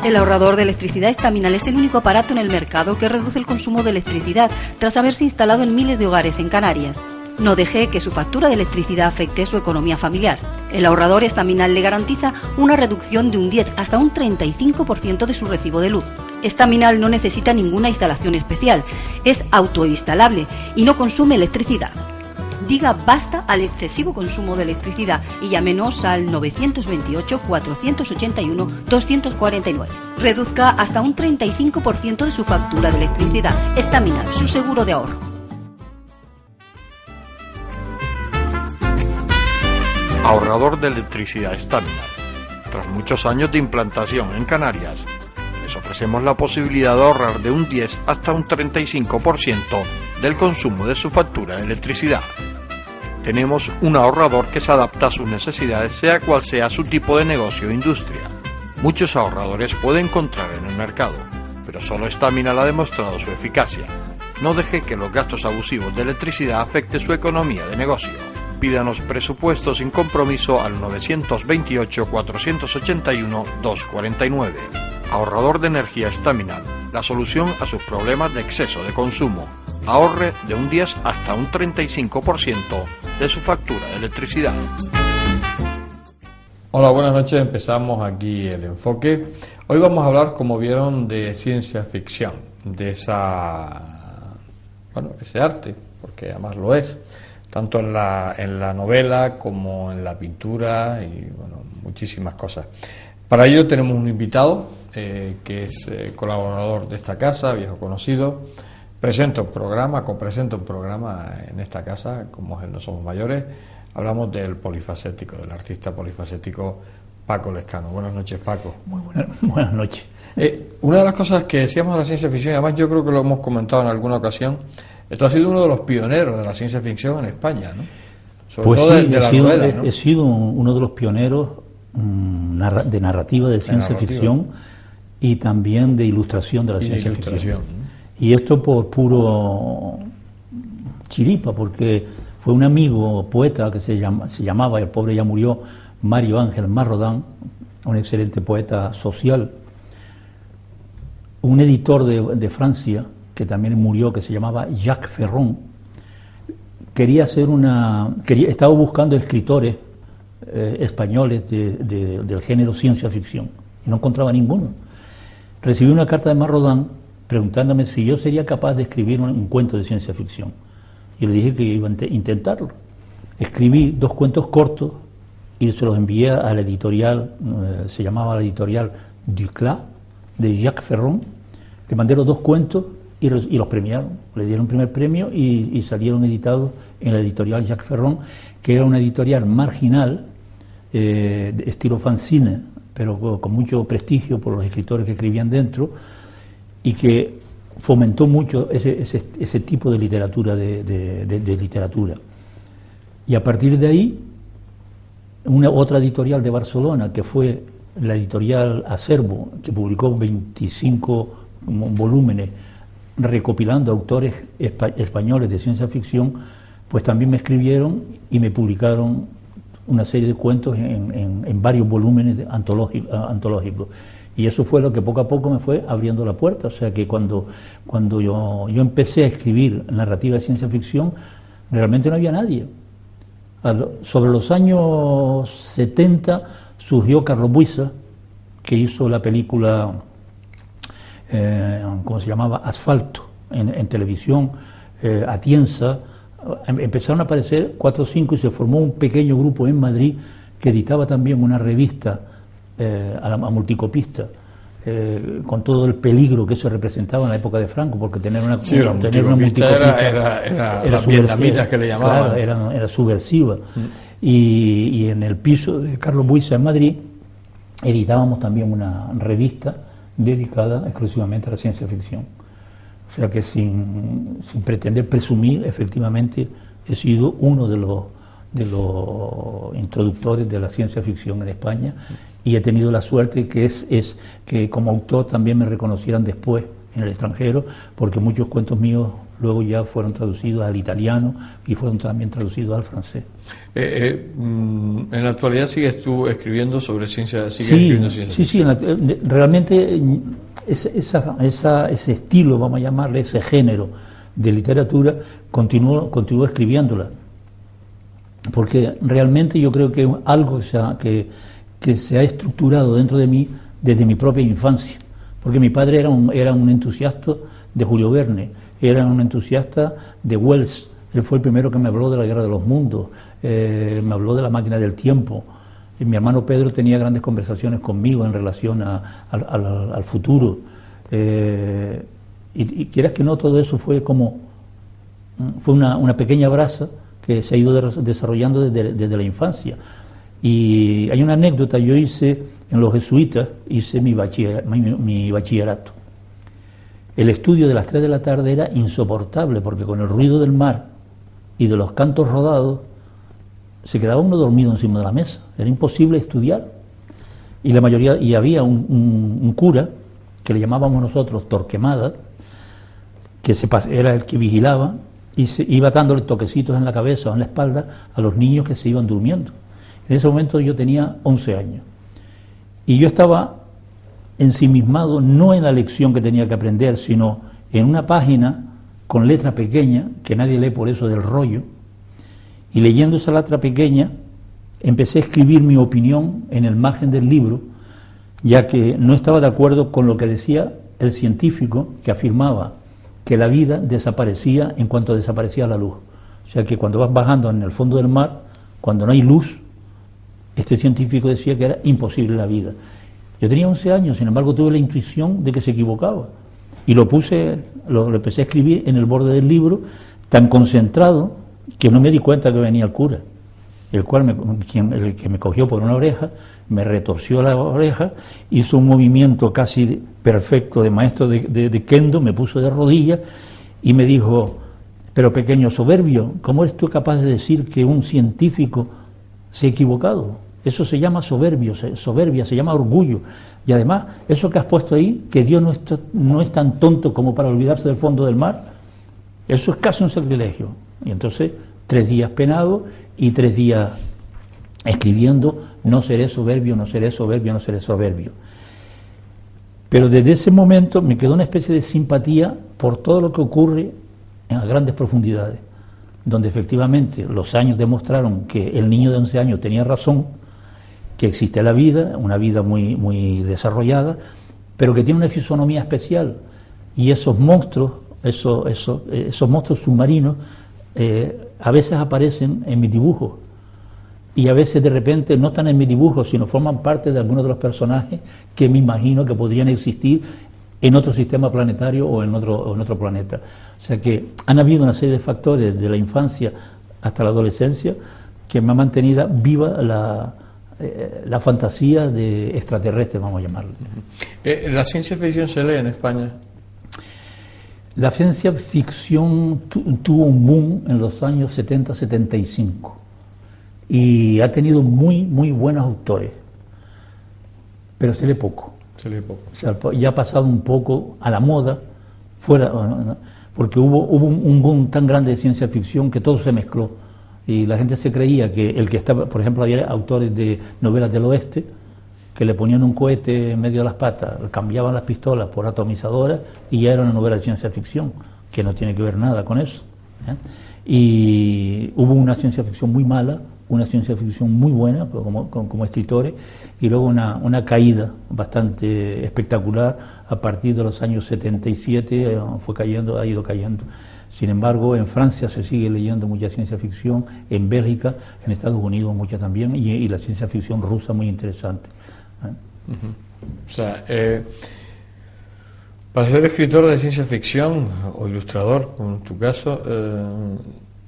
El ahorrador de electricidad Estaminal es el único aparato en el mercado que reduce el consumo de electricidad tras haberse instalado en miles de hogares en Canarias. No deje que su factura de electricidad afecte su economía familiar. El ahorrador Estaminal le garantiza una reducción de un 10 hasta un 35% de su recibo de luz. Estaminal no necesita ninguna instalación especial, es autoinstalable y no consume electricidad. Diga basta al excesivo consumo de electricidad y llámenos al 928-481-249. Reduzca hasta un 35% de su factura de electricidad. Estaminal, su seguro de ahorro. Ahorrador de electricidad Estaminal. Tras muchos años de implantación en Canarias, les ofrecemos la posibilidad de ahorrar de un 10 hasta un 35% del consumo de su factura de electricidad. Tenemos un ahorrador que se adapta a sus necesidades, sea cual sea su tipo de negocio o industria. Muchos ahorradores puede encontrar en el mercado, pero solo Estaminal ha demostrado su eficacia. No deje que los gastos abusivos de electricidad afecten su economía de negocio. Pídanos presupuesto sin compromiso al 928-481-249. Ahorrador de energía Estaminal, la solución a sus problemas de exceso de consumo. Ahorre de un 10 hasta un 35% de su factura de electricidad. Hola, buenas noches. Empezamos aquí el enfoque. Hoy vamos a hablar, como vieron, de ciencia ficción, de ese arte, porque además lo es, tanto en la novela como en la pintura y muchísimas cosas. Para ello tenemos un invitado que es colaborador de esta casa, viejo conocido. Copresenta un programa en esta casa, como es el No Somos Mayores. Hablamos del polifacético, del artista polifacético Paco Lescano. Buenas noches, Paco. Muy buenas noches. Una de las cosas que decíamos de la ciencia ficción, y además yo creo que lo hemos comentado en alguna ocasión, esto ha sido uno de los pioneros de la ciencia ficción en España, ¿no? Sobre todo de la novela, ¿no? He sido uno de los pioneros de narrativa de ciencia ficción y también de ilustración de la ciencia ficción. Y esto por puro chiripa, porque fue un amigo poeta que se llamaba, el pobre ya murió, Mario Ángel Marrodán, un excelente poeta social, un editor de Francia, que también murió, que se llamaba Jacques Ferron, estaba buscando escritores españoles del género ciencia ficción, y no encontraba ninguno. Recibí una carta de Marrodán preguntándome si yo sería capaz de escribir un cuento de ciencia ficción. Y le dije que iba a intentarlo. Escribí 2 cuentos cortos y se los envié a la editorial, se llamaba la editorial Duclas, de Jacques Ferron. Le mandé los 2 cuentos y los premiaron. Le dieron un primer premio y salieron editados en la editorial Jacques Ferron, que era una editorial marginal, de estilo fanzine, pero con mucho prestigio por los escritores que escribían dentro, y que fomentó mucho ese tipo de literatura, de literatura. Y a partir de ahí, otra editorial de Barcelona, que fue la editorial Acervo, que publicó 25 volúmenes recopilando autores españoles de ciencia ficción, pues también me escribieron y me publicaron una serie de cuentos en varios volúmenes antológicos. Y eso fue lo que poco a poco me fue abriendo la puerta. O sea que cuando yo empecé a escribir narrativa de ciencia ficción, realmente no había nadie. Sobre los años 70 surgió Carlos Buisa, que hizo la película, ¿cómo se llamaba? Asfalto, en televisión, Atienza. Empezaron a aparecer 4 o 5 y se formó un pequeño grupo en Madrid que editaba también una revista a multicopista, con todo el peligro que eso representaba en la época de Franco, porque tener una multicopista era las vietnamitas que le llamaban. Claro, era subversiva. Y en el piso de Carlos Buisa en Madrid editábamos también una revista dedicada exclusivamente a la ciencia ficción. O sea que sin pretender presumir, efectivamente he sido uno de los introductores de la ciencia ficción en España, y he tenido la suerte que es que como autor también me reconocieran después en el extranjero, porque muchos cuentos míos luego ya fueron traducidos al italiano y fueron también traducidos al francés. En la actualidad sigues tú escribiendo sobre ciencia, realmente ese estilo, vamos a llamarle, ese género de literatura, continúo escribiéndola, porque realmente yo creo que es algo que se ha estructurado dentro de mí desde mi propia infancia, porque mi padre era un entusiasta de Julio Verne, era un entusiasta de Wells. Él fue el primero que me habló de la Guerra de los Mundos, me habló de La máquina del tiempo. Y mi hermano Pedro tenía grandes conversaciones conmigo en relación al futuro. Y quieras que no, todo eso fue una pequeña brasa que se ha ido desarrollando desde la infancia. Y hay una anécdota: yo hice en los jesuitas, mi bachillerato. El estudio de las 3 de la tarde era insoportable, porque con el ruido del mar y de los cantos rodados se quedaba uno dormido encima de la mesa, era imposible estudiar. Y había un cura, que le llamábamos nosotros Torquemada, que era el que vigilaba y se iba dándole toquecitos en la cabeza o en la espalda a los niños que se iban durmiendo. En ese momento yo tenía 11 años y yo estaba ensimismado no en la lección que tenía que aprender, sino en una página con letra pequeña, que nadie lee por eso del rollo, y leyendo esa letra pequeña empecé a escribir mi opinión en el margen del libro, ya que no estaba de acuerdo con lo que decía el científico, que afirmaba que la vida desaparecía en cuanto desaparecía la luz. O sea que cuando vas bajando en el fondo del mar, cuando no hay luz, este científico decía que era imposible la vida. Yo tenía 11 años, sin embargo tuve la intuición de que se equivocaba, y lo empecé a escribir en el borde del libro, tan concentrado que no me di cuenta que venía el cura, el que me cogió por una oreja, me retorció la oreja, hizo un movimiento casi perfecto de maestro de kendo, me puso de rodillas y me dijo: pero pequeño soberbio, ¿cómo eres tú capaz de decir que un científico se ha equivocado? Eso se llama soberbia, se llama orgullo. Y además, eso que has puesto ahí, que Dios no es tan tonto como para olvidarse del fondo del mar, eso es casi un sacrilegio. Y entonces, 3 días penado y 3 días escribiendo: no seré soberbio, no seré soberbio, no seré soberbio. Pero desde ese momento me quedó una especie de simpatía por todo lo que ocurre en las grandes profundidades, donde efectivamente los años demostraron que el niño de 11 años tenía razón, que existe la vida, una vida muy, muy desarrollada, pero que tiene una fisonomía especial, y esos monstruos, esos monstruos submarinos, a veces aparecen en mis dibujos, y a veces de repente no están en mis dibujos, sino forman parte de algunos de los personajes que me imagino que podrían existir en otro sistema planetario o en otro planeta. O sea que han habido una serie de factores de la infancia hasta la adolescencia que me han mantenido viva la fantasía de extraterrestre, vamos a llamarlo. ¿La ciencia ficción se lee en España? La ciencia ficción tuvo un boom en los años 70-75 y ha tenido muy, muy buenos autores, pero se lee poco. O sea, ya ha pasado un poco a la moda, porque hubo un boom tan grande de ciencia ficción que todo se mezcló. y la gente se creía que el que estaba, por ejemplo, había autores de novelas del oeste que le ponían un cohete en medio de las patas, cambiaban las pistolas por atomizadoras y ya era una novela de ciencia ficción, que no tiene que ver nada con eso, ¿eh? Y hubo una ciencia ficción muy mala, una ciencia ficción muy buena como escritores, y luego una caída bastante espectacular a partir de los años 77, fue cayendo, ha ido cayendo. Sin embargo, en Francia se sigue leyendo mucha ciencia ficción, en Bélgica, en Estados Unidos mucha también, y la ciencia ficción rusa muy interesante. O sea, para ser escritor de ciencia ficción o ilustrador, como en tu caso,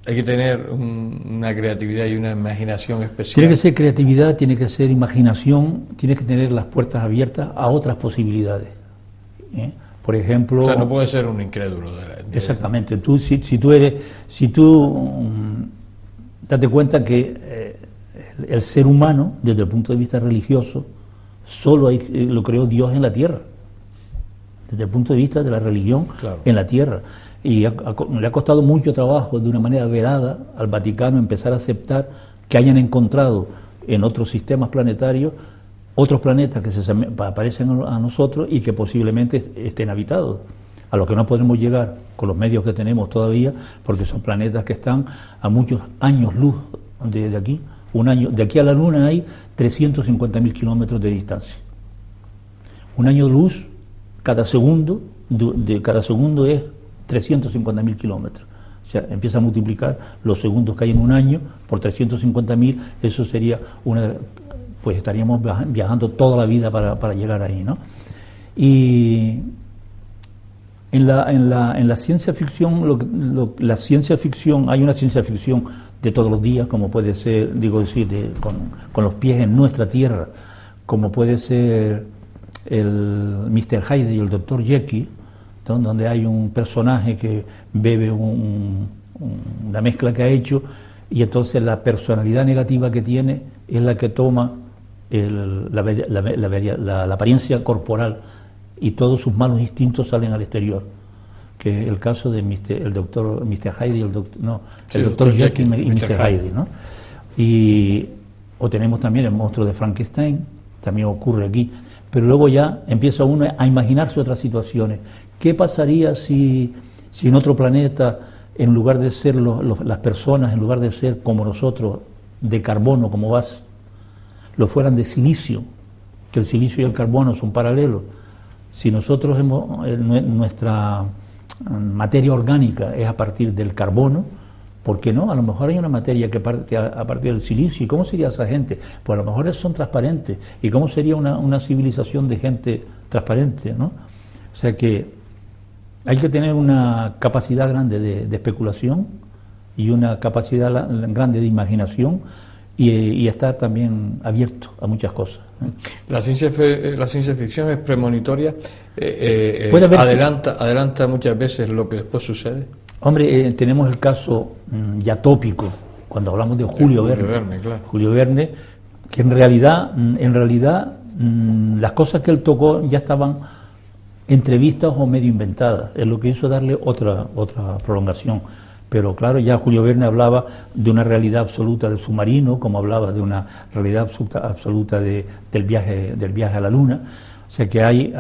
hay que tener una creatividad y una imaginación especial. Tiene que ser creatividad, tiene que ser imaginación, tienes que tener las puertas abiertas a otras posibilidades, ¿eh? Por ejemplo... O sea, no puede ser un incrédulo. Exactamente. Tú, si tú date cuenta que el ser humano, desde el punto de vista religioso, solo lo creó Dios en la tierra, desde el punto de vista de la religión, claro, en la tierra. Y le ha costado mucho trabajo, de una manera velada, al Vaticano empezar a aceptar que hayan encontrado en otros sistemas planetarios otros planetas que se parecen a nosotros y que posiblemente estén habitados, a los que no podemos llegar con los medios que tenemos todavía, porque son planetas que están a muchos años luz de aquí. De aquí a la Luna hay 350.000 kilómetros de distancia. Un año de luz, cada segundo es 350.000 kilómetros. O sea, empieza a multiplicar los segundos que hay en un año por 350.000, eso sería pues estaríamos viajando toda la vida para llegar ahí, ¿no? Y en la ciencia ficción, la ciencia ficción, hay una ciencia ficción de todos los días, como puede ser, con los pies en nuestra tierra, como puede ser el Mr. Hyde y el Dr. Jekyll, donde hay un personaje que bebe una mezcla que ha hecho, y entonces la personalidad negativa que tiene es la que toma la apariencia corporal, y todos sus malos instintos salen al exterior, que es el caso de el doctor Mr. Hyde y el doctor Jekyll y Mr. Hyde, ¿no? O tenemos también el monstruo de Frankenstein, también ocurre aquí, pero luego ya empieza uno a imaginarse otras situaciones. ¿Qué pasaría si en otro planeta, en lugar de ser las personas, en lugar de ser como nosotros, de carbono como base, lo fueran de silicio, que el silicio y el carbono son paralelos? Si nosotros nuestra materia orgánica es a partir del carbono, ¿por qué no? A lo mejor hay una materia que parte a partir del silicio. ¿Y cómo sería esa gente? Pues a lo mejor son transparentes. ¿Y cómo sería una civilización de gente transparente, ¿no? O sea que hay que tener una capacidad grande de especulación y una capacidad grande de imaginación, y estar también abierto a muchas cosas. La ciencia ficción es premonitoria, adelanta muchas veces lo que después sucede. Hombre, tenemos el caso ya tópico, cuando hablamos de Julio Verne. Claro. Julio Verne, que en realidad las cosas que él tocó ya estaban entrevistas o medio inventadas, es lo que hizo darle otra prolongación. Pero claro, ya Julio Verne hablaba de una realidad absoluta del submarino, como hablaba de una realidad absoluta del viaje a la Luna. O sea que hay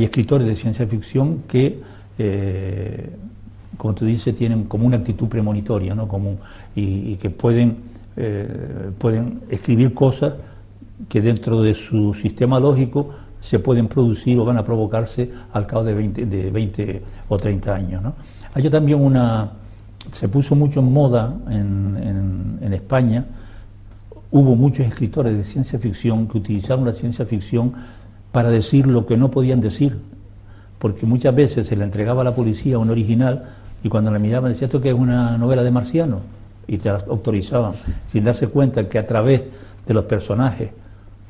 escritores de ciencia ficción que, como tú dices, tienen como una actitud premonitoria, ¿no? Y que pueden escribir cosas que dentro de su sistema lógico se pueden producir o van a provocarse al cabo de 20 o 30 años, ¿no? Hay también se puso mucho en moda en España. Hubo muchos escritores de ciencia ficción que utilizaron la ciencia ficción para decir lo que no podían decir, porque muchas veces se le entregaba a la policía un original y cuando la miraban decía: esto que es una novela de marciano, y te la autorizaban, sin darse cuenta que a través de los personajes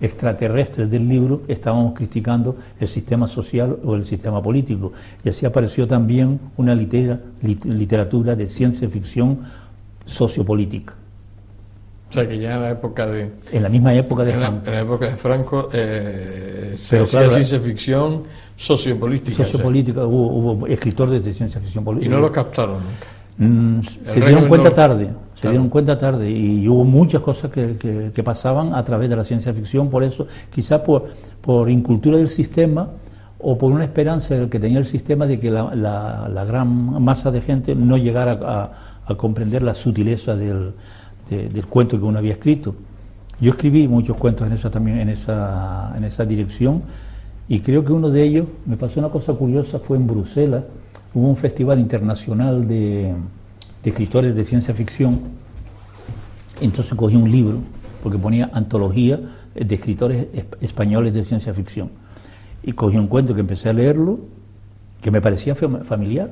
extraterrestres del libro estábamos criticando el sistema social o el sistema político. Y así apareció también una literatura de ciencia ficción sociopolítica. O sea que ya en la época de... En la misma época de Franco. En la época de Franco se hacía ciencia ficción sociopolítica. Sociopolítica, hubo escritores de ciencia ficción política. Y no lo captaron nunca. Se dieron cuenta tarde. Se dieron cuenta tarde y hubo muchas cosas que pasaban a través de la ciencia ficción, por eso, quizás por incultura del sistema o por una esperanza que tenía el sistema de que la gran masa de gente no llegara a comprender la sutileza del cuento que uno había escrito. Yo escribí muchos cuentos también en esa dirección, y creo que uno de ellos, me pasó una cosa curiosa, fue en Bruselas, hubo un festival internacional de escritores de ciencia ficción. Entonces cogí un libro, porque ponía antología de escritores españoles de ciencia ficción, y cogí un cuento que empecé a leerlo, que me parecía familiar,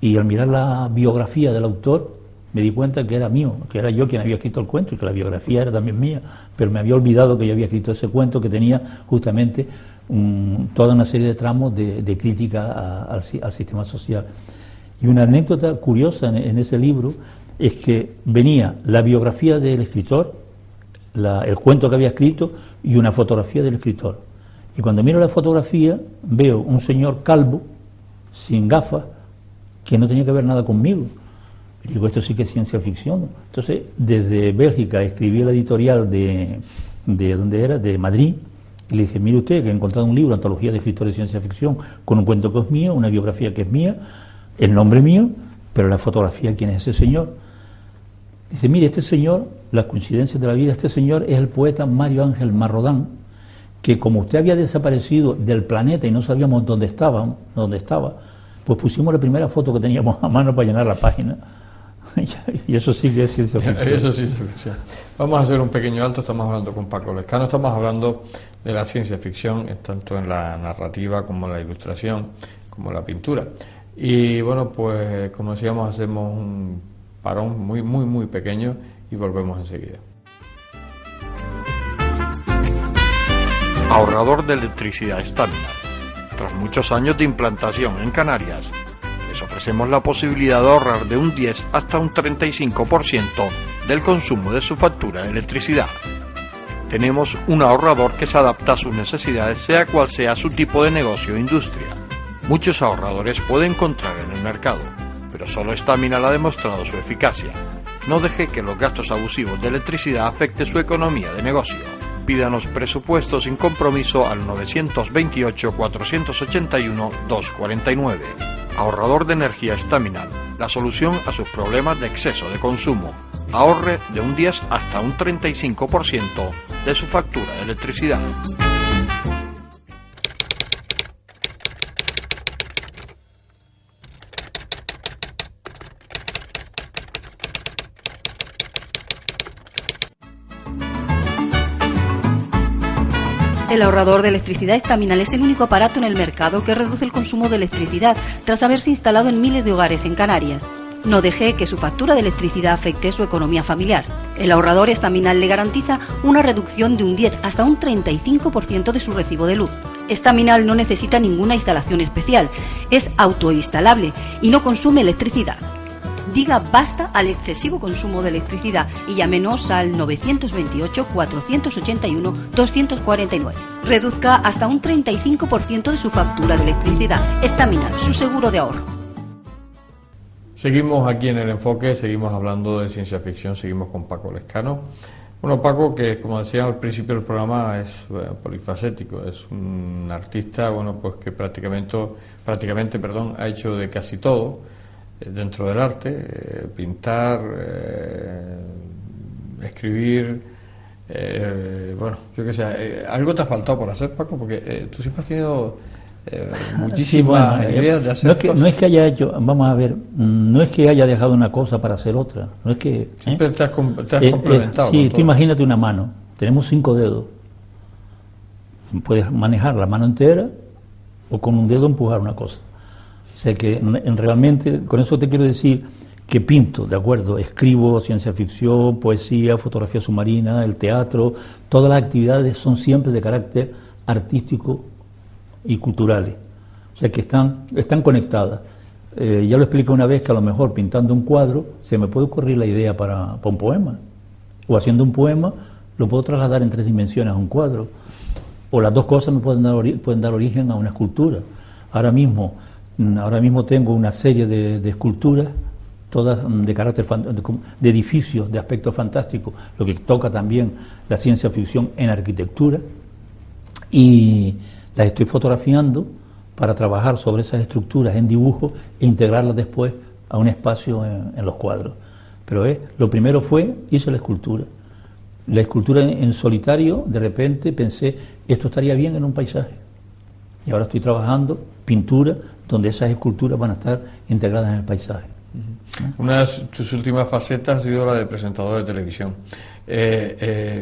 y al mirar la biografía del autor me di cuenta que era mío, que era yo quien había escrito el cuento y que la biografía era también mía, pero me había olvidado que yo había escrito ese cuento, que tenía justamente toda una serie de tramos de crítica al sistema social. Y una anécdota curiosa en ese libro es que venía la biografía del escritor, el cuento que había escrito y una fotografía del escritor. Y cuando miro la fotografía veo un señor calvo, sin gafas, que no tenía que ver nada conmigo. Y digo, esto sí que es ciencia ficción. Entonces, desde Bélgica escribí la editorial de ¿dónde era? De Madrid, y le dije, mire usted, que he encontrado un libro, antología de escritores de ciencia ficción, con un cuento que es mío, una biografía que es mía, el nombre mío, pero la fotografía, ¿quién es ese señor? Dice, mire, este señor, las coincidencias de la vida, este señor es el poeta Mario Ángel Marrodán, que como usted había desaparecido del planeta y no sabíamos dónde estaba, pues pusimos la primera foto que teníamos a mano para llenar la página. Y eso sí que es ciencia ficción. Eso sí es ciencia ficción. Vamos a hacer un pequeño alto. Estamos hablando con Paco Lescano, estamos hablando de la ciencia ficción, tanto en la narrativa como en la ilustración, como en la pintura. Y bueno, pues como decíamos, hacemos un parón muy pequeño y volvemos enseguida. Ahorrador de electricidad Staminar. Tras muchos años de implantación en Canarias, les ofrecemos la posibilidad de ahorrar de un 10 hasta un 35% del consumo de su factura de electricidad. Tenemos un ahorrador que se adapta a sus necesidades, sea cual sea su tipo de negocio o industria. Muchos ahorradores puede encontrar en el mercado, pero solo Staminar ha demostrado su eficacia. No deje que los gastos abusivos de electricidad afecten su economía de negocio. Pídanos presupuesto sin compromiso al 921-481-249. Ahorrador de energía Staminar, la solución a sus problemas de exceso de consumo. Ahorre de un 10 hasta un 35% de su factura de electricidad. El ahorrador de electricidad Staminar es el único aparato en el mercado que reduce el consumo de electricidad tras haberse instalado en miles de hogares en Canarias. No deje que su factura de electricidad afecte su economía familiar. El ahorrador Staminar le garantiza una reducción de un 10 hasta un 35% de su recibo de luz. Staminar no necesita ninguna instalación especial, es autoinstalable y no consume electricidad. Diga basta al excesivo consumo de electricidad y llámenos al 928-481-249. Reduzca hasta un 35% de su factura de electricidad. Staminar, su seguro de ahorro. Seguimos aquí en El Enfoque, seguimos hablando de ciencia ficción, seguimos con Paco Lescano. Bueno, Paco, que como decía al principio del programa, es polifacético, es un artista, bueno, pues que prácticamente, ha hecho de casi todo dentro del arte, pintar, escribir, bueno, yo qué sé, algo te ha faltado por hacer, Paco, porque tú siempre has tenido muchísimas ideas de hacer cosas. No es que haya hecho, vamos a ver, no es que haya dejado una cosa para hacer otra, no es que... Siempre te has complementado. Sí, tú imagínate una mano, tenemos 5 dedos, puedes manejar la mano entera o con un dedo empujar una cosa. O sea que realmente, con eso te quiero decir que pinto, de acuerdo, escribo ciencia ficción, poesía, fotografía submarina, el teatro, todas las actividades son siempre de carácter artístico y culturales, o sea que están conectadas. Ya lo expliqué una vez que a lo mejor pintando un cuadro se me puede ocurrir la idea para un poema, o haciendo un poema lo puedo trasladar en 3 dimensiones a un cuadro, o las dos cosas me pueden dar origen a una escultura. Ahora mismo tengo una serie de esculturas todas de carácter de edificios, de aspecto fantástico, lo que toca también la ciencia ficción en arquitectura, y las estoy fotografiando para trabajar sobre esas estructuras en dibujo e integrarlas después a un espacio en los cuadros. Pero lo primero hice la escultura. La escultura en solitario, de repente pensé, esto estaría bien en un paisaje. Y ahora estoy trabajando pintura, donde esas esculturas van a estar integradas en el paisaje. Una de tus últimas facetas ha sido la de presentador de televisión.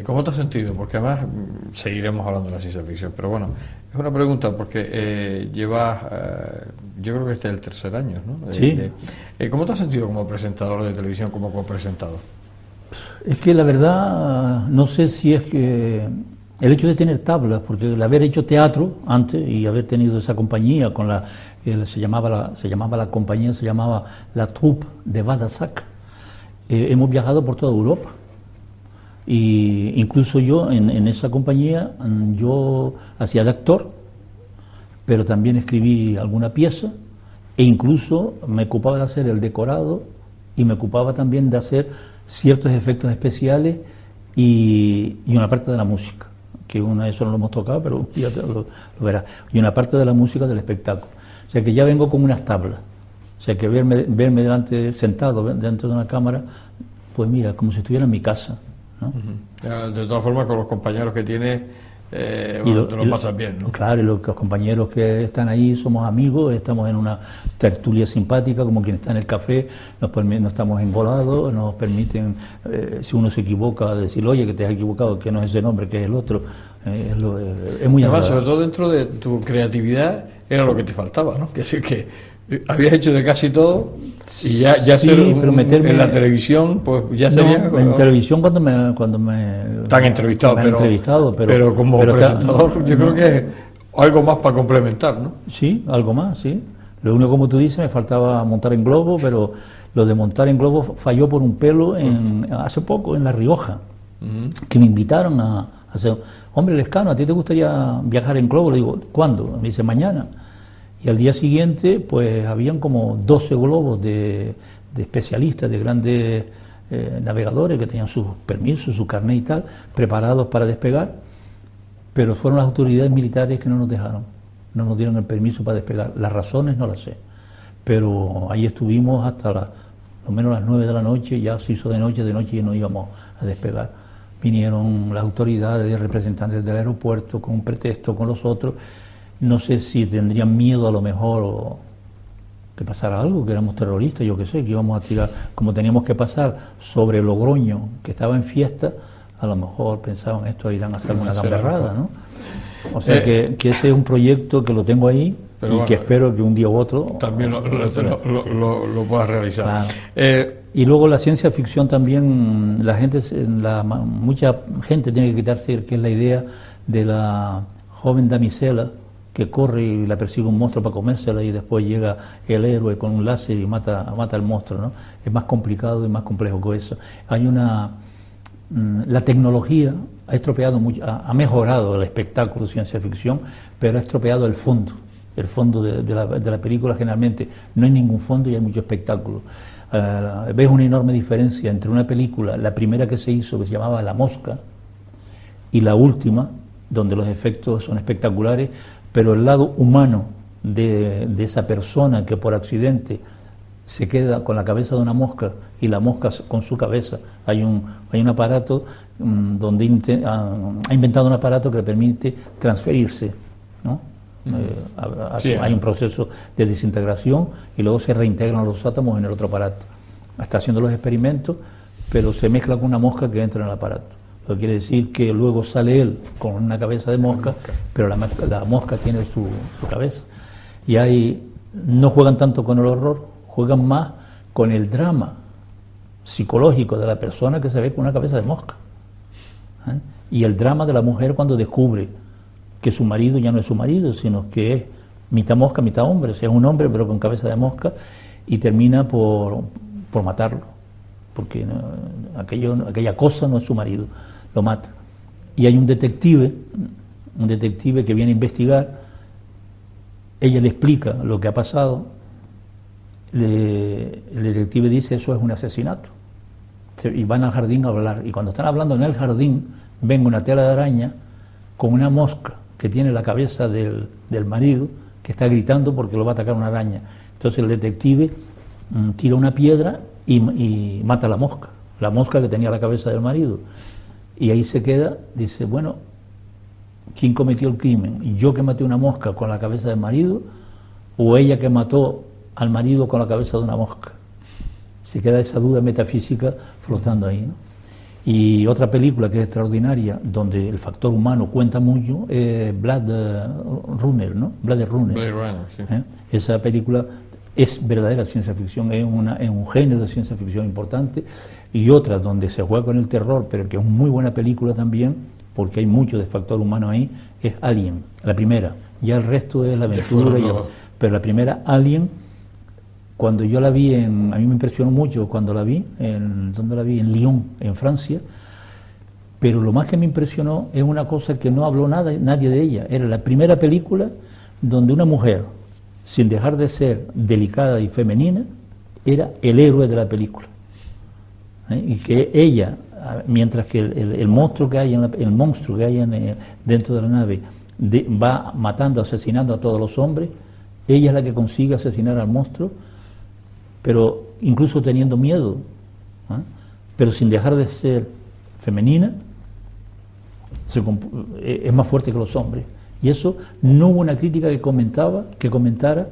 ¿Cómo te has sentido? Porque además seguiremos hablando de la ciencia ficción, pero bueno, es una pregunta porque llevas, yo creo que este es el tercer año, ¿no? Sí. ¿Cómo te has sentido como presentador de televisión, como copresentador? Es que la verdad, no sé si es que el hecho de tener tablas, porque el haber hecho teatro antes y haber tenido esa compañía con se llamaba la compañía, se llamaba la Troupe de Badasac, hemos viajado por toda Europa. Y incluso yo en esa compañía yo hacía de actor, pero también escribí alguna pieza e incluso me ocupaba de hacer el decorado y me ocupaba también de hacer ciertos efectos especiales y una parte de la música, que eso no lo hemos tocado, pero ya lo verás, y una parte de la música del espectáculo. O sea que ya vengo con unas tablas, o sea que verme sentado dentro de una cámara, pues mira, como si estuviera en mi casa, ¿no? De todas formas, con los compañeros que tienes, te lo pasas bien, ¿no? Claro, y los compañeros que están ahí somos amigos, estamos en una tertulia simpática, como quien está en el café, no estamos engolados, nos permiten, si uno se equivoca, decir, oye, que te has equivocado, que no es ese nombre, que es el otro. Es muy agradable. Sobre todo dentro de tu creatividad era lo que te faltaba, ¿no? Que es decir, que habías hecho de casi todo y ya sí, ser en la televisión, pues ya sería... En televisión cuando me te han entrevistado, pero como presentador yo creo que es algo más para complementar, ¿no? Sí, algo más, sí. Lo único, como tú dices, me faltaba montar en globo, pero lo de montar en globo falló por un pelo hace poco en La Rioja, que me invitaron a hacer... Hombre, Lescano, ¿a ti te gustaría viajar en globo? Le digo, ¿cuándo? Me dice, mañana. Y al día siguiente, pues habían como 12 globos de especialistas, de grandes navegadores que tenían sus permisos, su carnet y tal, preparados para despegar, pero fueron las autoridades militares que no nos dejaron, no nos dieron el permiso para despegar. Las razones no las sé, pero ahí estuvimos hasta lo menos las 9 de la noche, ya se hizo de noche y no íbamos a despegar. Vinieron las autoridades, representantes del aeropuerto, con un pretexto, con los otros. No sé si tendrían miedo a lo mejor que pasara algo, que éramos terroristas, yo qué sé, que íbamos a tirar, como teníamos que pasar sobre Logroño, que estaba en fiesta, a lo mejor pensaban, esto irán a hacer una gamberrada, ¿no? O sea que ese es un proyecto que lo tengo ahí, pero y bueno, que espero que un día u otro también lo puedas realizar. Claro. Y luego la ciencia ficción también, mucha gente tiene que quitarse, que es la idea de la joven damisela que corre y la persigue un monstruo para comérsela y después llega el héroe con un láser y mata al monstruo, ¿no? Es más complicado y más complejo que eso. La tecnología ha estropeado mucho, ha mejorado el espectáculo de ciencia ficción, pero ha estropeado el fondo. El fondo de la película generalmente no hay ningún fondo y hay mucho espectáculo. Ves una enorme diferencia entre una película, la primera que se hizo, que se llamaba La Mosca, y la última, donde los efectos son espectaculares, pero el lado humano de esa persona que por accidente se queda con la cabeza de una mosca y la mosca con su cabeza, hay un aparato donde ha inventado un aparato que le permite transferirse, ¿no? Hay un proceso de desintegración y luego se reintegran los átomos en el otro aparato. Está haciendo los experimentos, pero se mezcla con una mosca que entra en el aparato. Lo que quiere decir que luego sale él con una cabeza de mosca, pero la mosca tiene su cabeza. Y ahí no juegan tanto con el horror, juegan más con el drama psicológico de la persona que se ve con una cabeza de mosca. Y el drama de la mujer cuando descubre que su marido ya no es su marido, sino que es mitad mosca, mitad hombre, o sea, es un hombre pero con cabeza de mosca, y termina por matarlo, porque aquella cosa no es su marido, lo mata. Y hay un detective que viene a investigar, ella le explica lo que ha pasado, el detective dice: eso es un asesinato. Y van al jardín a hablar, y cuando están hablando en el jardín ven una tela de araña con una mosca que tiene la cabeza del marido, que está gritando porque lo va a atacar una araña. Entonces el detective tira una piedra y mata a la mosca que tenía la cabeza del marido, y ahí se queda. Dice: bueno, ¿quién cometió el crimen? ¿Yo que maté una mosca con la cabeza del marido, o ella que mató al marido con la cabeza de una mosca? Se queda esa duda metafísica flotando ahí, ¿no? Y otra película que es extraordinaria, donde el factor humano cuenta mucho, es Blade Runner, ¿no? Blade Runner, sí. Esa película es verdadera ciencia ficción, es un género de ciencia ficción importante. Y otra donde se juega con el terror, pero que es muy buena película también, porque hay mucho de factor humano ahí, es Alien, la primera. Ya el resto es la aventura, pero la primera, Alien, cuando yo la vi a mí me impresionó mucho cuando la vi, ¿dónde la vi? En Lyon, en Francia. Pero lo más que me impresionó es una cosa que no habló nadie de ella. Era la primera película donde una mujer, sin dejar de ser delicada y femenina, era el héroe de la película. Y que ella, mientras que el monstruo que hay, dentro de la nave va matando, asesinando a todos los hombres, ella es la que consigue asesinar al monstruo, pero incluso teniendo miedo, pero sin dejar de ser femenina, es más fuerte que los hombres. Y eso, no hubo una crítica que comentara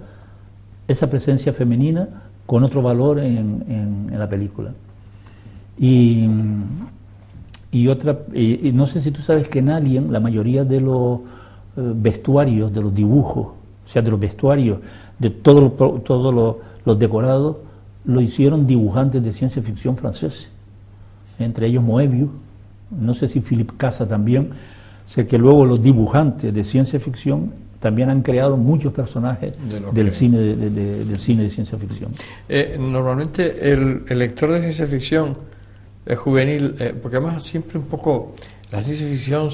esa presencia femenina con otro valor en la película. Y no sé si tú sabes que en Alien la mayoría de los vestuarios, de los dibujos, o sea, de los vestuarios, de todos los decorados, lo hicieron dibujantes de ciencia ficción franceses, entre ellos Moebius, no sé si Philippe Cassa también. Sé que luego los dibujantes de ciencia ficción también han creado muchos personajes del cine de ciencia ficción. Normalmente el lector de ciencia ficción es juvenil, porque además siempre un poco la ciencia ficción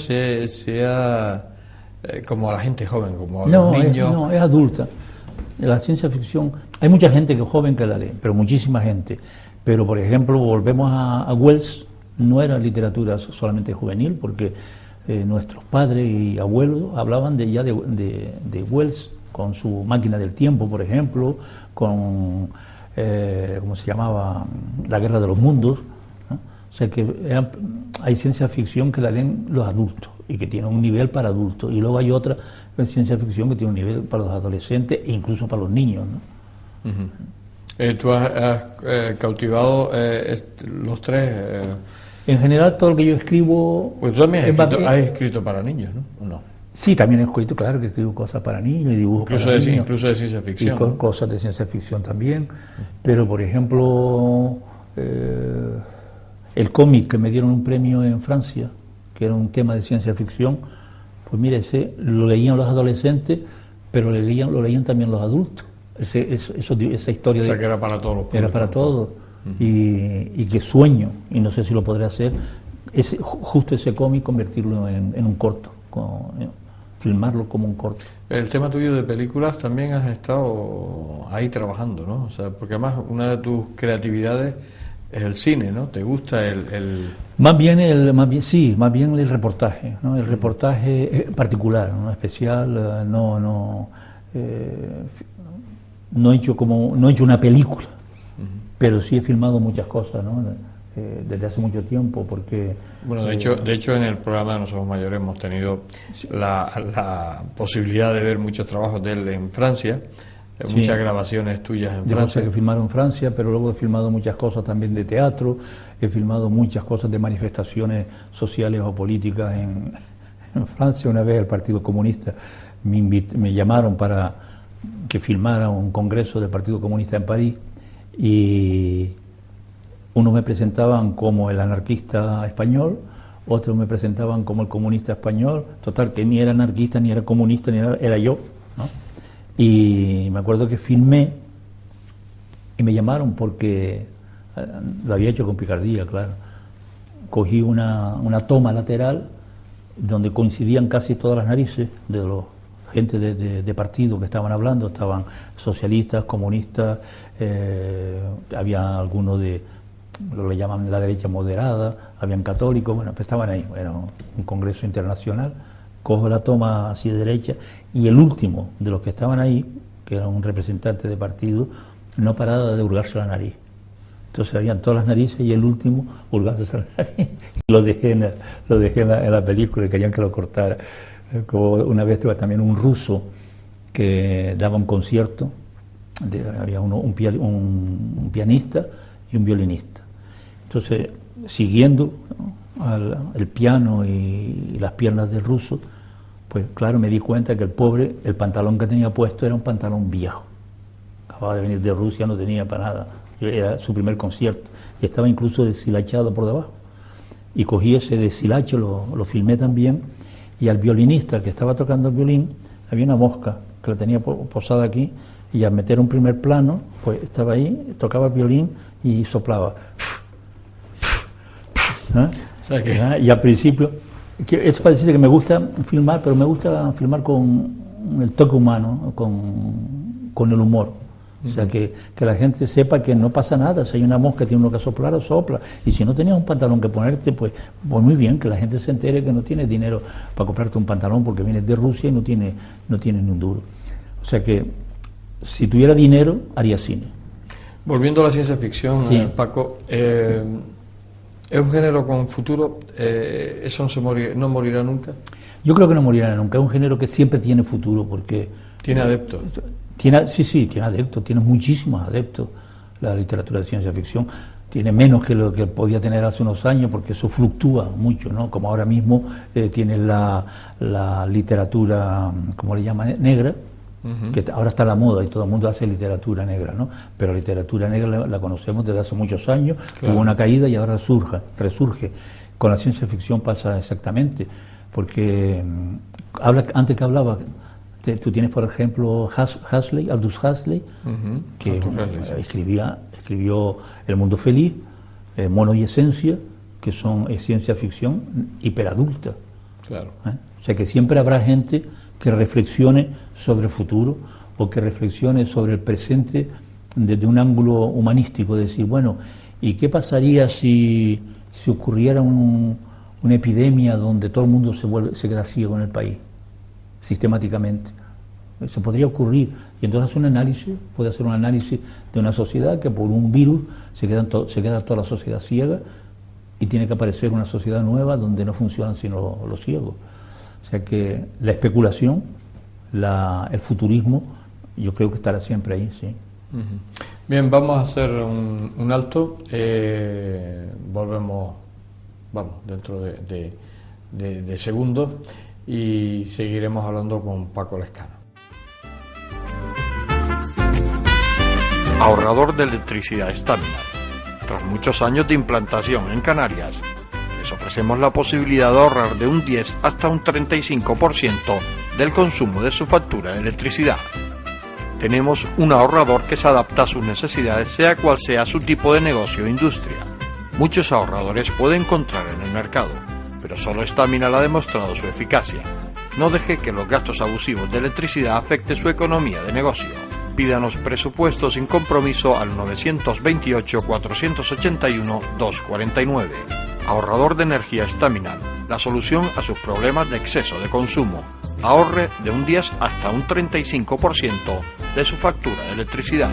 como a la gente joven, como a los niños. No, es adulta. La ciencia ficción, hay mucha gente joven que la lee, pero muchísima gente. Pero, por ejemplo, volvemos a Wells, no era literatura solamente juvenil, porque nuestros padres y abuelos hablaban de Wells, con su Máquina del Tiempo, por ejemplo, con, ¿cómo se llamaba?, La Guerra de los Mundos, ¿no? O sea que hay ciencia ficción que la leen los adultos y que tiene un nivel para adultos, y luego hay otra ciencia ficción que tiene un nivel para los adolescentes e incluso para los niños, ¿no? Uh-huh. ¿Tú has cautivado los tres? En general, todo lo que yo escribo... Pues tú también has escrito para niños, ¿no? ¿No? Sí, también he escrito, claro que escribo cosas para niños y dibujos para niños. Incluso de ciencia ficción. Y cosas de ciencia ficción también. Pero, por ejemplo, el cómic que me dieron un premio en Francia, que era un tema de ciencia ficción, pues mire, lo leían los adolescentes, pero lo leían también los adultos. Esa historia. O sea, que era para todos los públicos. Era para todos. Y que sueño, y no sé si lo podré hacer, justo ese cómic convertirlo en un corto, filmarlo como un corto. El tema tuyo de películas también has estado ahí trabajando, ¿no? O sea, porque además una de tus creatividades es el cine, ¿no? ¿Te gusta el...? Más bien el reportaje, ¿no? El reportaje particular, ¿no? Especial, no he hecho una película, pero sí he filmado muchas cosas, ¿no? Desde hace mucho tiempo, porque... Bueno, de hecho en el programa de No Somos Mayores hemos tenido la posibilidad de ver muchos trabajos de él en Francia, muchas grabaciones tuyas en Francia. Yo que filmaron en Francia, pero luego he filmado muchas cosas también de teatro, he filmado muchas cosas de manifestaciones sociales o políticas en Francia. Una vez el Partido Comunista me llamaron para que filmara un congreso del Partido Comunista en París, y unos me presentaban como el anarquista español, otros me presentaban como el comunista español, total que ni era anarquista, ni era comunista, era yo, ¿no? Y me acuerdo que filmé y me llamaron porque lo había hecho con picardía, claro. Cogí una toma lateral donde coincidían casi todas las narices de los gente de partido que estaban hablando, estaban socialistas, comunistas, había algunos de lo que llaman la derecha moderada, habían católicos, bueno, pues estaban ahí, era un congreso internacional. Cojo la toma así de derecha y el último de los que estaban ahí, que era un representante de partido, no paraba de hurgarse la nariz. Entonces habían todas las narices y el último hurgándose la nariz. Lo dejé en la película y querían que lo cortara. Como una vez tuve también un ruso que daba un concierto, había un pianista y un violinista. Entonces, siguiendo, ¿no?, el piano y las piernas del ruso, pues claro, me di cuenta que el pobre, el pantalón que tenía puesto era un pantalón viejo. Acababa de venir de Rusia, no tenía para nada. Era su primer concierto y estaba incluso deshilachado por debajo. Y cogí ese deshilacho, lo filmé también, y al violinista que estaba tocando el violín, había una mosca que la tenía posada aquí, y al meter un primer plano, pues estaba ahí, tocaba el violín y soplaba. O sea que... Y al principio, eso parece que me gusta filmar, pero me gusta filmar con el toque humano, con el humor. O sea, que la gente sepa que no pasa nada. Si hay una mosca, tiene uno que soplar, o sopla. Y si no tenías un pantalón que ponerte, pues muy bien, que la gente se entere que no tienes dinero para comprarte un pantalón porque vienes de Rusia y no tiene ni un duro. O sea que, si tuviera dinero, haría cine. Volviendo a la ciencia ficción, sí. Paco, ¿es un género con futuro? ¿Eso no morirá nunca? Yo creo que no morirá nunca. Es un género que siempre tiene futuro porque... ¿Tiene adeptos? Sí, tiene adeptos, tiene muchísimos adeptos la literatura de ciencia ficción. Tiene menos que lo que podía tener hace unos años porque eso fluctúa mucho, ¿no? Como ahora mismo tiene la literatura, ¿cómo le llaman? Negra, que ahora está a la moda y todo el mundo hace literatura negra, ¿no? Pero la literatura negra la conocemos desde hace muchos años, claro. Tuvo una caída y ahora resurge. Con la ciencia ficción pasa exactamente, porque antes que hablaba, tú tienes por ejemplo Aldous Huxley, que escribió El Mundo Feliz, Mono y Esencia, que son ciencia ficción hiperadulta. Claro. O sea que siempre habrá gente que reflexione sobre el futuro o que reflexione sobre el presente desde un ángulo humanístico, decir, bueno, ¿y qué pasaría si ocurriera una epidemia donde todo el mundo se queda ciego en el país, sistemáticamente? Eso podría ocurrir, y entonces puede hacer un análisis de una sociedad que por un virus se queda toda la sociedad ciega y tiene que aparecer una sociedad nueva donde no funcionan sino los ciegos. O sea que la especulación, el futurismo, yo creo que estará siempre ahí, sí. Bien, vamos a hacer un alto, volvemos, dentro de segundos y seguiremos hablando con Paco Lescano. Ahorrador de electricidad Staminar. Tras muchos años de implantación en Canarias, les ofrecemos la posibilidad de ahorrar de un 10 hasta un 35% del consumo de su factura de electricidad. Tenemos un ahorrador que se adapta a sus necesidades, sea cual sea su tipo de negocio o industria. Muchos ahorradores puede encontrar en el mercado, pero solo Staminar ha demostrado su eficacia. No deje que los gastos abusivos de electricidad afecten su economía de negocio. Pídanos presupuesto sin compromiso al 921-481-249. Ahorrador de energía Staminar, la solución a sus problemas de exceso de consumo. Ahorre de un 10 hasta un 35% de su factura de electricidad.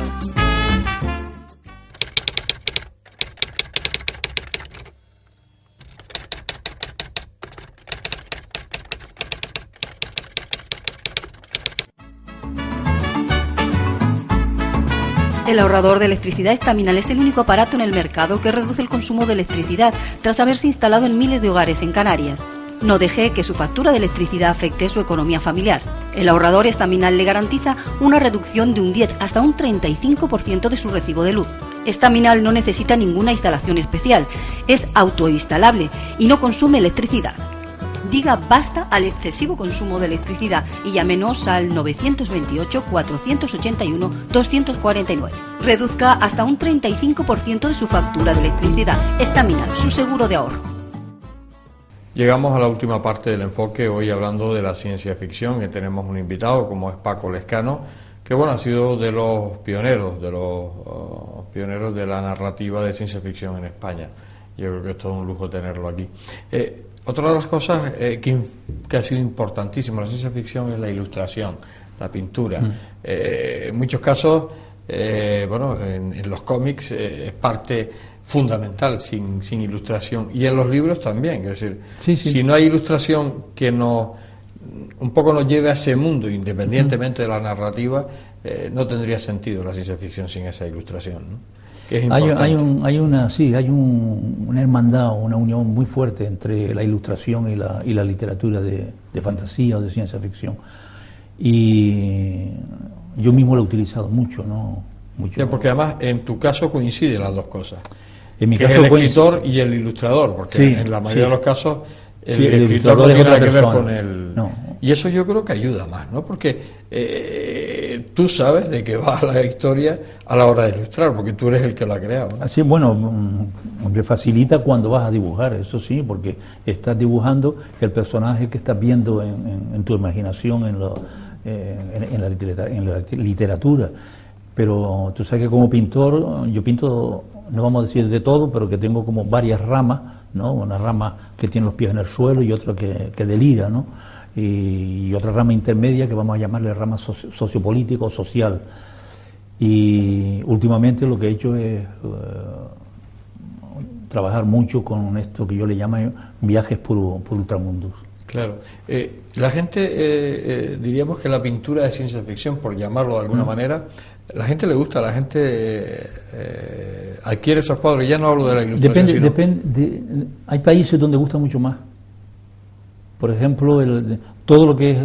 El ahorrador de electricidad Staminar es el único aparato en el mercado que reduce el consumo de electricidad tras haberse instalado en miles de hogares en Canarias. No deje que su factura de electricidad afecte su economía familiar. El ahorrador Staminar le garantiza una reducción de un 10 hasta un 35% de su recibo de luz. Staminar no necesita ninguna instalación especial, es autoinstalable y no consume electricidad. Diga basta al excesivo consumo de electricidad y llámenos al 928-481-249. Reduzca hasta un 35% de su factura de electricidad. Staminar, su seguro de ahorro. Llegamos a la última parte del enfoque, hoy hablando de la ciencia ficción, que tenemos un invitado como es Paco Lezcano, que bueno, ha sido de los pioneros de la narrativa de ciencia ficción en España. Yo creo que es todo un lujo tenerlo aquí. Otra de las cosas que ha sido importantísima en la ciencia ficción es la ilustración, la pintura. En muchos casos, en los cómics es parte fundamental sin ilustración, y en los libros también, es decir, si no hay ilustración que un poco nos lleve a ese mundo, independientemente de la narrativa, no tendría sentido la ciencia ficción sin esa ilustración, ¿no? Que es importante. Hay una hermandad, una unión muy fuerte entre la ilustración y la literatura de fantasía o de ciencia ficción, y yo mismo lo he utilizado mucho, ¿no? Mucho. Ya, porque además en tu caso coinciden las dos cosas, en mi que caso es el escritor y el ilustrador, porque en la mayoría de los casos el escritor no tiene nada que ver con el... No. Y eso yo creo que ayuda más, ¿no? Porque tú sabes de qué va la historia a la hora de ilustrar, porque tú eres el que la ha creado, ¿no? Así, bueno, me facilita cuando vas a dibujar, eso sí, porque estás dibujando el personaje que estás viendo en tu imaginación, en la literatura. Pero tú sabes que como pintor, yo pinto, no vamos a decir de todo, pero que tengo como varias ramas, ¿no? Una rama que tiene los pies en el suelo y otra que delira, ¿no? Y otra rama intermedia que vamos a llamarle rama sociopolítica o social. Y últimamente lo que he hecho es trabajar mucho con esto que yo le llamo viajes por ultramundos. Claro. La gente, diríamos que la pintura de ciencia ficción, por llamarlo de alguna manera, la gente le gusta, la gente adquiere esos cuadros. Ya no hablo de la ilustración. Depende, hay países donde gusta mucho más. Por ejemplo, todo lo que es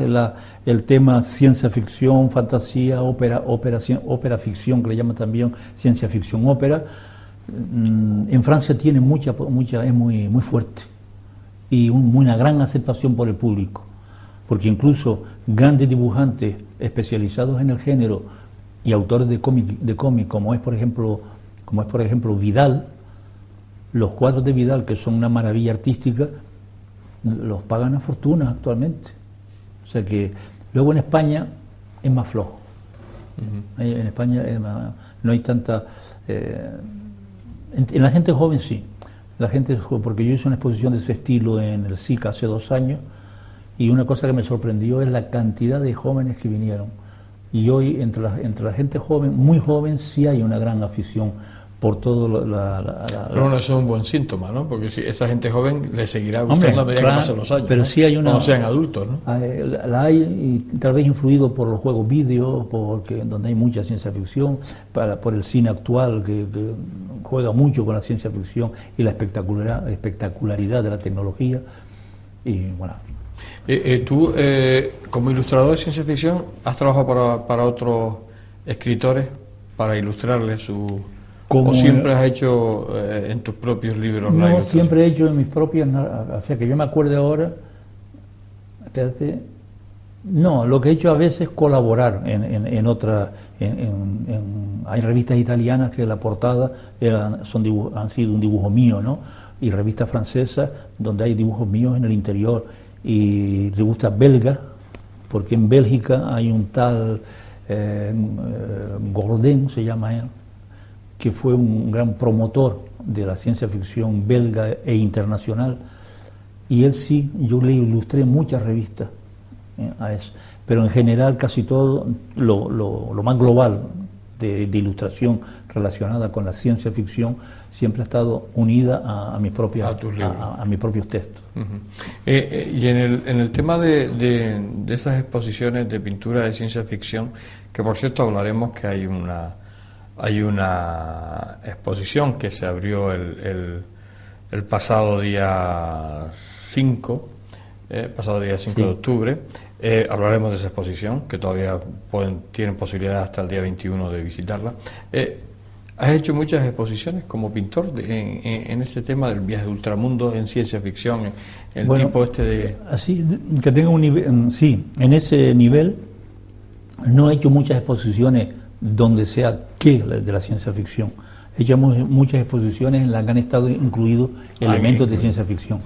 el tema ciencia ficción, fantasía, ópera ficción, que le llaman también ciencia ficción ópera, en Francia tiene es muy fuerte, y una gran aceptación por el público, porque incluso grandes dibujantes especializados en el género y autores de cómic, como es por ejemplo Vidal, los cuadros de Vidal, que son una maravilla artística, los pagan a fortuna actualmente. O sea que luego en España es más flojo. En España no hay tanta... en la gente joven sí. La gente joven, porque yo hice una exposición de ese estilo en el SIC hace 2 años, y una cosa que me sorprendió es la cantidad de jóvenes que vinieron. Y hoy entre la gente joven, muy joven, sí hay una gran afición por todo Pero bueno, eso es un buen síntoma, ¿no? Porque si esa gente joven le seguirá gustando a medida que pasen los años, pero ¿no? Sí hay cuando sean adultos, ¿no? La hay, y tal vez influido por los juegos vídeo, donde hay mucha ciencia ficción, por el cine actual que juega mucho con la ciencia ficción y la espectacularidad de la tecnología. Y bueno. Tú, como ilustrador de ciencia ficción, ¿has trabajado para otros escritores para ilustrarles ¿O siempre has hecho en tus propios libros la ilustración? No, siempre he hecho en mis propias, o sea, que yo me acuerde ahora, espérate, no, lo que he hecho a veces es colaborar en otras, hay revistas italianas que la portada han sido un dibujo mío, ¿no? Y revistas francesas donde hay dibujos míos en el interior, y revistas belgas, porque en Bélgica hay un tal Gordin, se llama él, que fue un gran promotor de la ciencia ficción belga e internacional, y él sí, yo le ilustré muchas revistas a eso, pero en general casi todo, lo más global de ilustración relacionada con la ciencia ficción siempre ha estado unida a mis propios textos. Y en el tema de esas exposiciones de pintura de ciencia ficción, que por cierto hablaremos que hay una exposición que se abrió el pasado día 5, de octubre. Hablaremos de esa exposición, que todavía tienen posibilidad hasta el día 21 de visitarla. Has hecho muchas exposiciones como pintor en este tema del viaje de ultramundo en ciencia ficción, Así que tenga un nivel, sí, en ese nivel no he hecho muchas exposiciones donde sea de la ciencia ficción. He hecho muchas exposiciones en las que han estado incluidos elementos de ciencia ficción.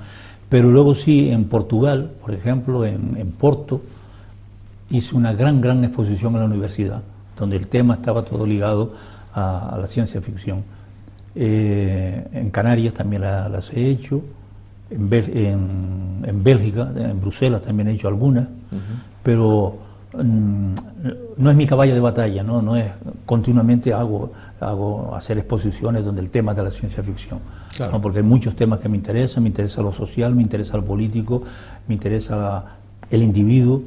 Pero luego sí, en Portugal, por ejemplo, en Porto, hice una gran exposición en la universidad, donde el tema estaba todo ligado a la ciencia ficción. En Canarias también las he hecho, en Bélgica, en Bruselas también he hecho algunas, pero no es mi caballo de batalla, no es continuamente hago hacer exposiciones donde el tema es de la ciencia ficción, claro. ¿No? Porque hay muchos temas que me interesa lo social, me interesa lo político, me interesa el individuo,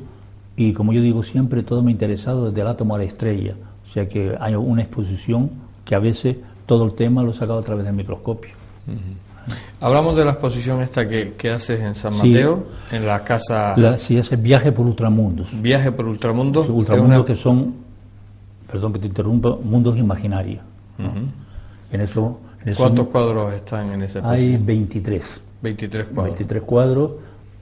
y como yo digo siempre, todo me ha interesado desde el átomo a la estrella, o sea que hay una exposición que a veces todo el tema lo he sacado a través del microscopio. Hablamos de la exposición esta que haces en San Mateo, sí, en la casa... Sí, es el Viaje por Ultramundos. Viaje por Ultramundos. Sí, ultramundos que son, perdón que te interrumpa, mundos imaginarios. ¿No? En eso, ¿cuántos cuadros están en esa exposición? Hay 23. 23 cuadros. 23 cuadros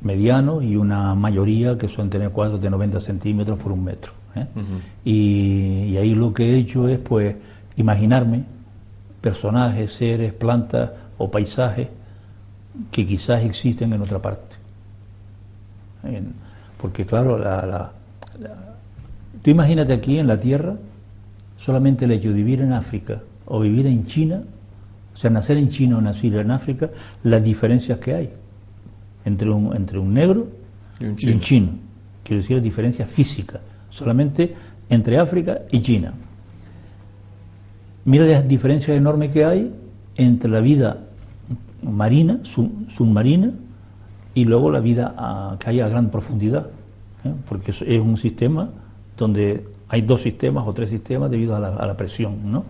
medianos y una mayoría que suelen tener cuadros de 90 centímetros por 1 metro. Y ahí lo que he hecho es pues imaginarme personajes, seres, plantas o paisajes que quizás existen en otra parte. Porque claro, tú imagínate aquí en la Tierra, solamente el hecho de vivir en África o vivir en China, o sea, nacer en China o nacer en África, las diferencias que hay entre un negro y un chino. Quiero decir, diferencias físicas, solamente entre África y China. Mira las diferencias enormes que hay entre la vida marina, submarina, y luego la vida que hay a gran profundidad, porque es un sistema donde hay 2 sistemas o 3 sistemas debido a la presión, ¿no?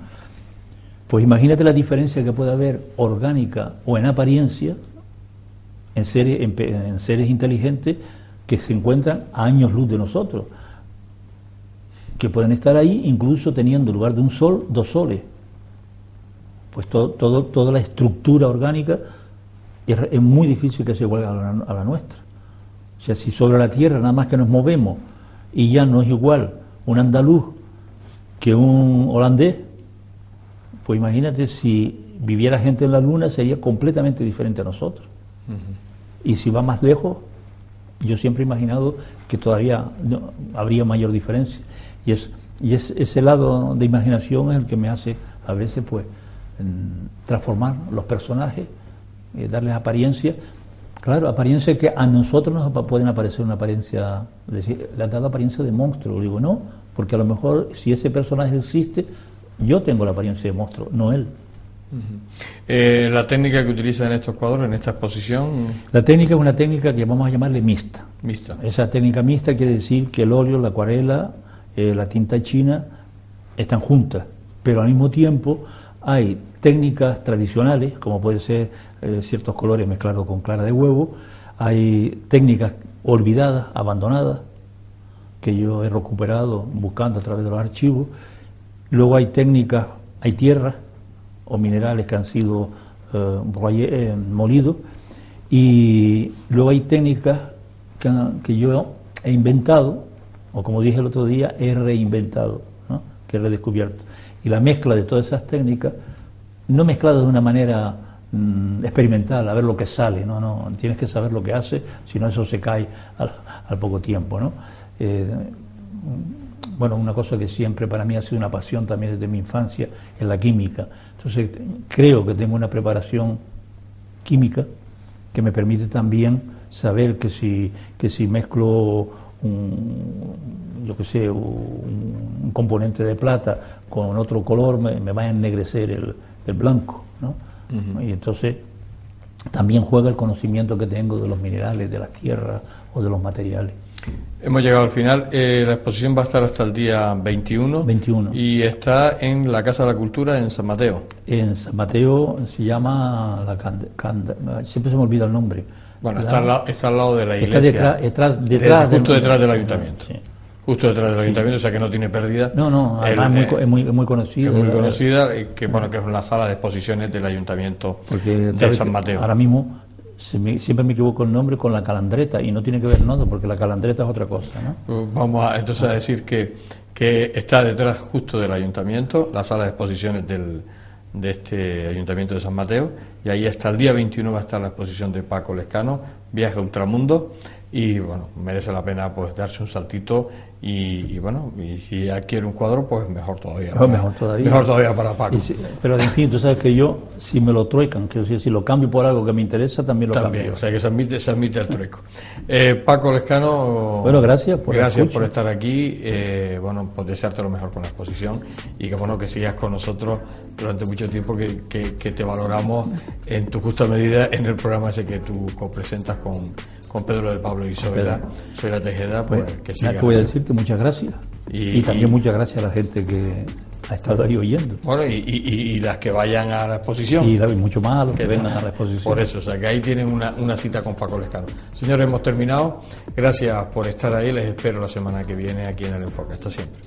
Pues imagínate la diferencia que puede haber orgánica o en apariencia en seres inteligentes que se encuentran a años luz de nosotros, que pueden estar ahí incluso teniendo en lugar de un sol, 2 soles. Pues toda la estructura orgánica es muy difícil que se iguale a la nuestra. O sea, si sobre la Tierra nada más que nos movemos y ya no es igual un andaluz que un holandés, pues imagínate si viviera gente en la Luna sería completamente diferente a nosotros. Y si va más lejos, yo siempre he imaginado que todavía habría mayor diferencia. Y ese lado de imaginación es el que me hace a veces pues transformar los personajes, darles apariencia. Claro, apariencia que a nosotros nos pueden aparecer una apariencia, es decir, le han dado apariencia de monstruo. Digo, no, porque a lo mejor si ese personaje existe, yo tengo la apariencia de monstruo, no él. La técnica que utilizan en estos cuadros, en esta exposición... La técnica es una técnica que vamos a llamarle mixta. Mixta. Esa técnica mixta quiere decir que el óleo, la acuarela, la tinta china están juntas, pero al mismo tiempo hay técnicas tradicionales, como puede ser ciertos colores mezclados con clara de huevo, hay técnicas olvidadas, abandonadas, que yo he recuperado buscando a través de los archivos. Luego hay técnicas, hay tierras o minerales que han sido molidos, y luego hay técnicas que yo he inventado, o como dije el otro día, he reinventado, ¿no? Que he redescubierto. Y la mezcla de todas esas técnicas, no mezcladas de una manera experimental, a ver lo que sale, no, tienes que saber lo que hace, si no eso se cae al poco tiempo, ¿no? Bueno, una cosa que siempre para mí ha sido una pasión también desde mi infancia es la química. Entonces creo que tengo una preparación química que me permite también saber que si mezclo un componente de plata con otro color me va a ennegrecer el blanco, ¿no? Y entonces también juega el conocimiento que tengo de los minerales, de las tierras o de los materiales. Hemos llegado al final. La exposición va a estar hasta el día 21. Y está en la Casa de la Cultura en San Mateo. En San Mateo se llama siempre se me olvida el nombre. Bueno, está al lado de la iglesia. Justo detrás del ayuntamiento. Sí. Justo detrás del ayuntamiento, o sea que no tiene pérdida. No, además es muy conocida. Es muy conocida, que es una sala de exposiciones del ayuntamiento de San Mateo. Ahora mismo siempre me equivoco el nombre con la Calandreta, y no tiene que ver nada, porque la Calandreta es otra cosa, ¿no? Vamos entonces a decir que está detrás justo del ayuntamiento, la sala de exposiciones de este ayuntamiento de San Mateo, y ahí hasta el día 21 va a estar la exposición de Paco Lescano, Viaje a Ultramundo, y bueno, merece la pena pues darse un saltito y bueno, y si adquiere un cuadro, pues mejor todavía. Mejor todavía para Paco. Pero en fin, tú sabes que yo, si me lo truecan, que si lo cambio por algo que me interesa, también lo cambio. O sea que se admite el trueco. Paco Lescano, bueno, gracias por estar aquí. Bueno, pues desearte lo mejor con la exposición y que bueno, que sigas con nosotros durante mucho tiempo, que te valoramos en tu justa medida en el programa ese que tú copresentas con Pedro de Pablo y soy la Tejeda, pues que sigas. Que voy a decirte muchas gracias y también muchas gracias a la gente que ha estado ahí oyendo. Bueno, y las que vayan a la exposición. Y mucho más a los que vengan a la exposición. Por eso, o sea que ahí tienen una cita con Paco Lescano. Señores, hemos terminado. Gracias por estar ahí. Les espero la semana que viene aquí en El Enfoque. Hasta siempre.